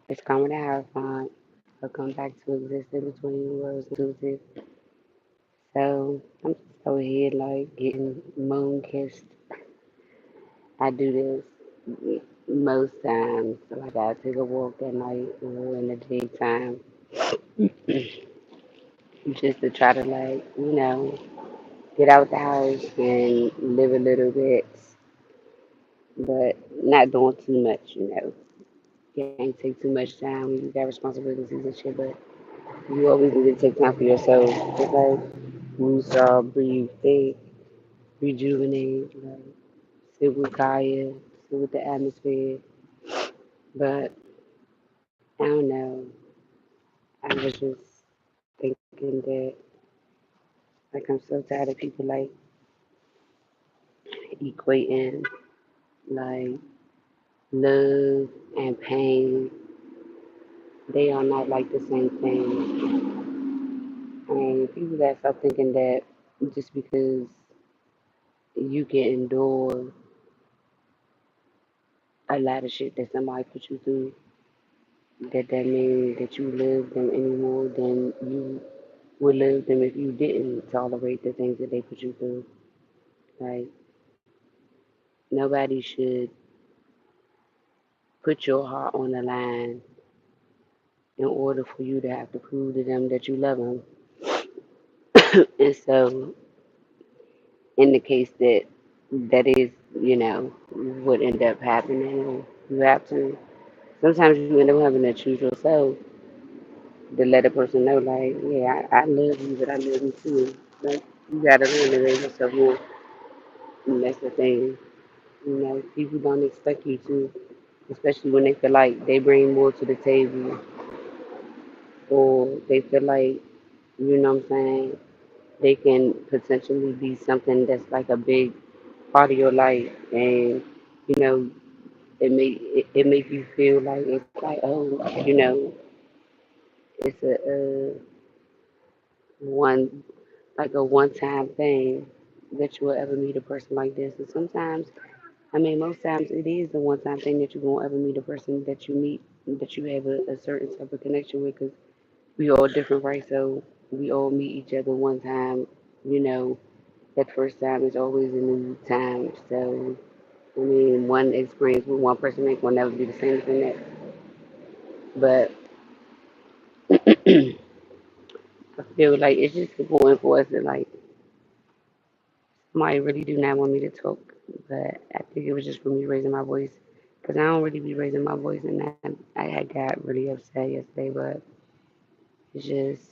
It's coming to TheHierophant. Will come back to existence between worlds inclusive. So I'm just over here like getting moon kissed. I do this most times. Like I take a walk at night or in the daytime just to try to get out the house and live a little bit, but not doing too much. You can't take too much time when you got responsibilities and shit, but you always need to take time for yourself. Just like woosah, breathe, think, rejuvenate, like sit with Kaya, sit with the atmosphere. But I don't know. I was just thinking that like I'm so tired of people like equating like love and pain. They are not like the same thing. I mean, people gotta stop thinking that just because you can endure a lot of shit that somebody put you through, that means that you love them any more than you would love them if you didn't tolerate the things that they put you through. Like nobody should put your heart on the line in order for you to have to prove to them that you love them. And so, in the case that that is, what end up happening, you have to. Sometimes you end up having to choose yourself to let a person know, like, yeah, I love you, but I love you too. Like, you gotta learn to love yourself more. And that's the thing. People don't expect you to, especially when they feel like they bring more to the table, or they feel like, you know what I'm saying, they can potentially be something that's like a big part of your life, and you know, it make you feel like it's like, oh, it's one like a one time thing that you will ever meet a person like this. And sometimes, I mean, most times it is the one time thing that you won't ever meet a person that you meet that you have a certain type of connection with, because we all different, right? So we all meet each other one time. You know, that first time is always a new time. So I mean, one experience with one person will never be the same as the next. But I feel like it's just important for us to like. Somebody really do not want me to talk, but I think it was just for me raising my voice, because I don't really be raising my voice, and I had got really upset yesterday. But it's just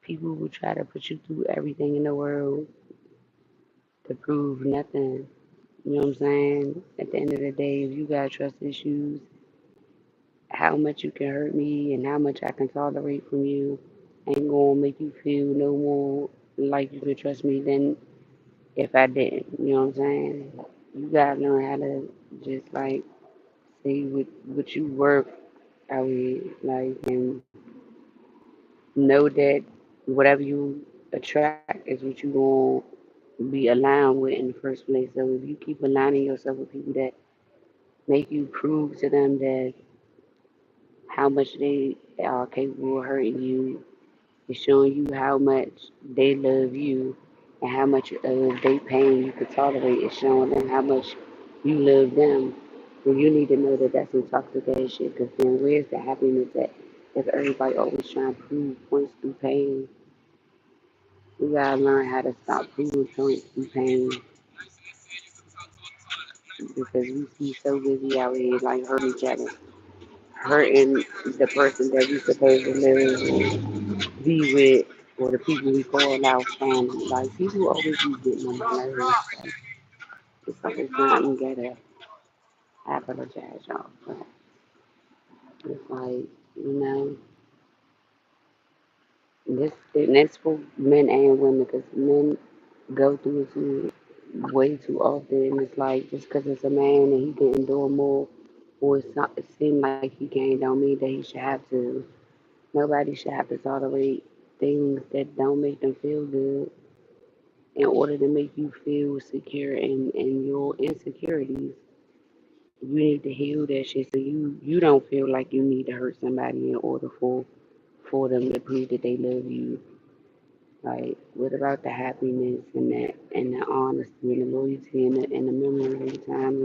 people who try to put you through everything in the world to prove nothing. You know what I'm saying? At the end of the day, if you got trust issues, how much you can hurt me and how much I can tolerate from you ain't gonna make you feel no more like you could trust me than if I didn't. You know what I'm saying? You gotta learn how to just like see what you worth out here, like, and know that whatever you attract is what you gonna be aligned with in the first place. So if you keep aligning yourself with people that make you prove to them that how much they are capable of hurting you, it's showing you how much they love you and how much of their pain you could tolerate. It's showing them how much you love them. And you need to know that that's some toxic ass shit, because then where's the happiness at if everybody always trying to prove points through pain? We gotta learn how to stop proving points through pain, because we be so busy out here like hurting each other, hurting the person that we supposed to live and be with, or the people we call our family. Like people always be getting on my nerves. Like, it's like it's not even gotta apologize, y'all. But it's like, you know, and that's for men and women, because men go through it too, way too often. And it's like just because it's a man and he can endure more, or it seems like he can, don't mean that he should have to. Nobody should have to tolerate things that don't make them feel good in order to make you feel secure in your insecurities. You need to heal that shit so you don't feel like you need to hurt somebody in order for them to prove that they love you. Like, what about the happiness and that and the honesty and the loyalty and the memory of the time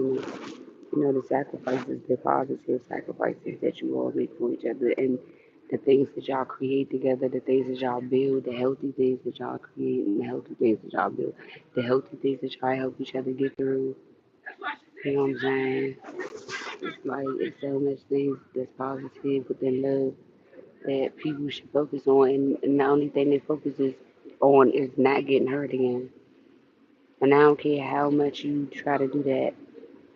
and the sacrifices, the positive sacrifices that you all make for each other and the things that y'all create together, the things that y'all build, the healthy things that y'all create and the healthy things that y'all build, the healthy things that y'all help each other get through. You know what I'm saying? It's like it's so much things that's positive within love that people should focus on, and the only thing they focus is on is not getting hurt again. And I don't care how much you try to do that,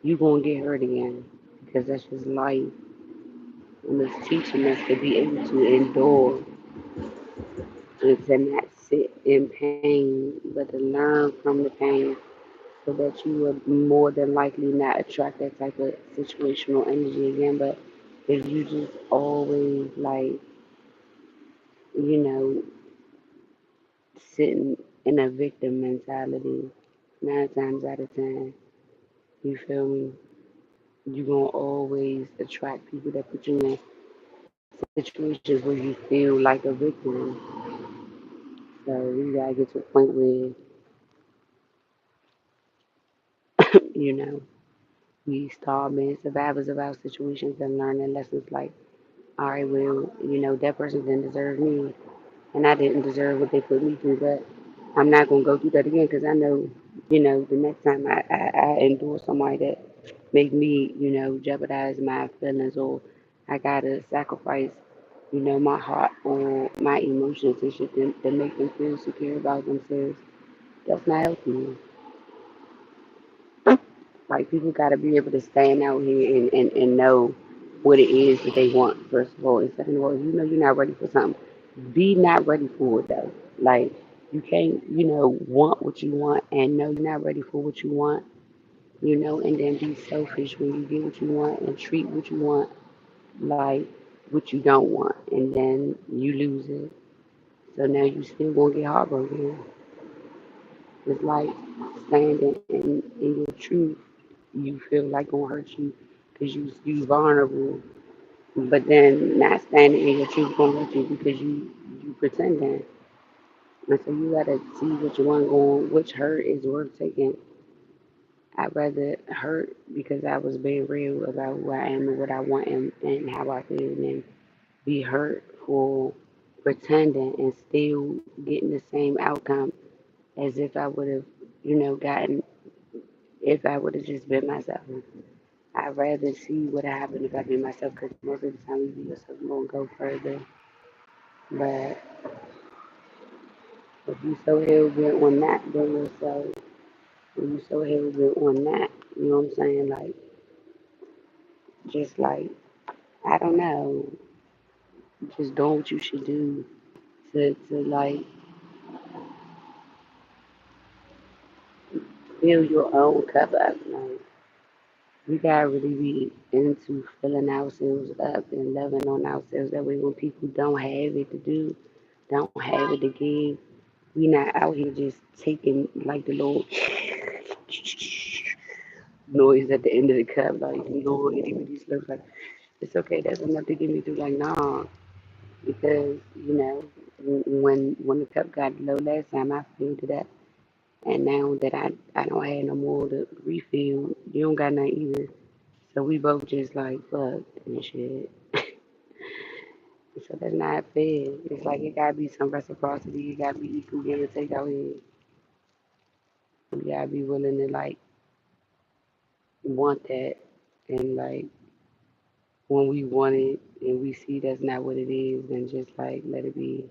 you gonna get hurt again because that's just life, and it's teaching us to be able to endure and to not sit in pain, but to learn from the pain so that you will more than likely not attract that type of situational energy again. But if you just always like, you know, sitting in a victim mentality, 9 times out of 10, you feel me? You're gonna always attract people that put you in situations where you feel like a victim. So you gotta get to a point where, you know, we start being survivors of our situations and learning lessons like, all right, well, that person didn't deserve me, and I didn't deserve what they put me through, but I'm not gonna go through that again because I know, the next time I endure somebody that make me, jeopardize my feelings or I gotta sacrifice, my heart or my emotions and shit to make them feel secure about themselves. That's not healthy. Like people gotta be able to stand out here and know what it is that they want, first of all. And second of all, you're not ready for something. Be not ready for it though. Like you can't, want what you want and know you're not ready for what you want, and then be selfish when you get what you want and treat what you want like what you don't want, and then you lose it. So now you still gonna get heartbroken. It's like standing in your truth. You feel like gonna hurt you because you vulnerable, but then not standing in your truth gonna hurt you because you pretending. And so you gotta see what you want going, which hurt is worth taking. I'd rather hurt because I was being real about who I am and what I want and how I feel than be hurt for pretending and still getting the same outcome as if I would have, gotten if I would have just been myself. I'd rather see what happened if I be myself because most of the time you be yourself, you won't go further. But if you so hell bent on not being yourself, if you so hell bent on that, you know what I'm saying? Like, just like, I don't know, just doing what you should do to like fill your own cup up. Like, we gotta really be into filling ourselves up and loving on ourselves. That way, when people don't have it to do, don't have it to give, we not out here just taking like the little noise at the end of the cup. Like, we go and even these slurps, like, it's okay, that's enough to get me through. Like, nah, because, when the cup got low last time, I filled it up. And now that I don't have no more to refill, you don't got none either. So we both just like fucked and shit. So that's not fair. It's like it gotta be some reciprocity. It gotta be equal give and take out here. You gotta be willing to like want that, and like when we want it and we see that's not what it is, then just like let it be.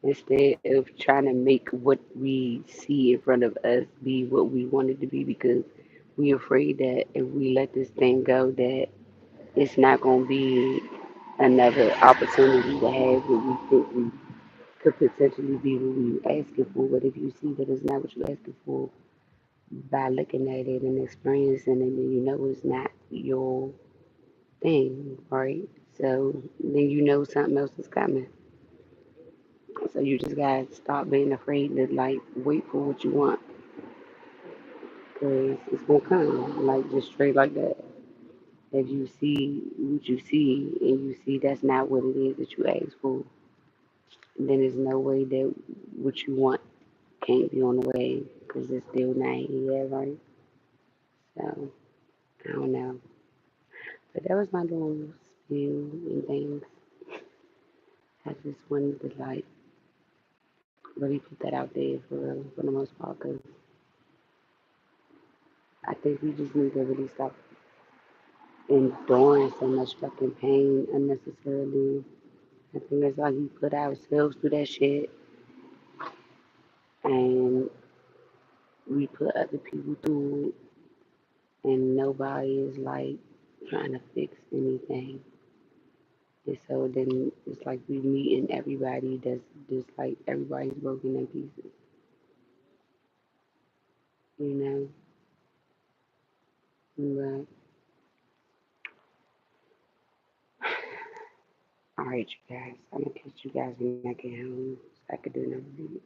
Instead of trying to make what we see in front of us be what we want it to be, because we afraid that if we let this thing go, that it's not gonna be another opportunity to have what we think we could potentially be what we asking for. But if you see that it's not what you're asking for by looking at it and experiencing it, then you know it's not your thing, right? So then you know something else is coming. So you just gotta stop being afraid to like wait for what you want, cause it's gonna come, like just straight like that. If you see what you see and you see that's not what it is that you asked for, then there's no way that what you want can't be on the way because it's still not here, right? So, I don't know. But that was my little spiel and things. I just wanted to like really put that out there for real, for the most part, because I think we just need to really stop enduring so much fucking pain unnecessarily. I think it's like we put ourselves through that shit and we put other people through it, and nobody is like trying to fix anything. And so then it's like we meeting everybody that's just like everybody's broken in pieces, you know? But all right, you guys, I'm gonna catch you guys when I get home so I could do another video.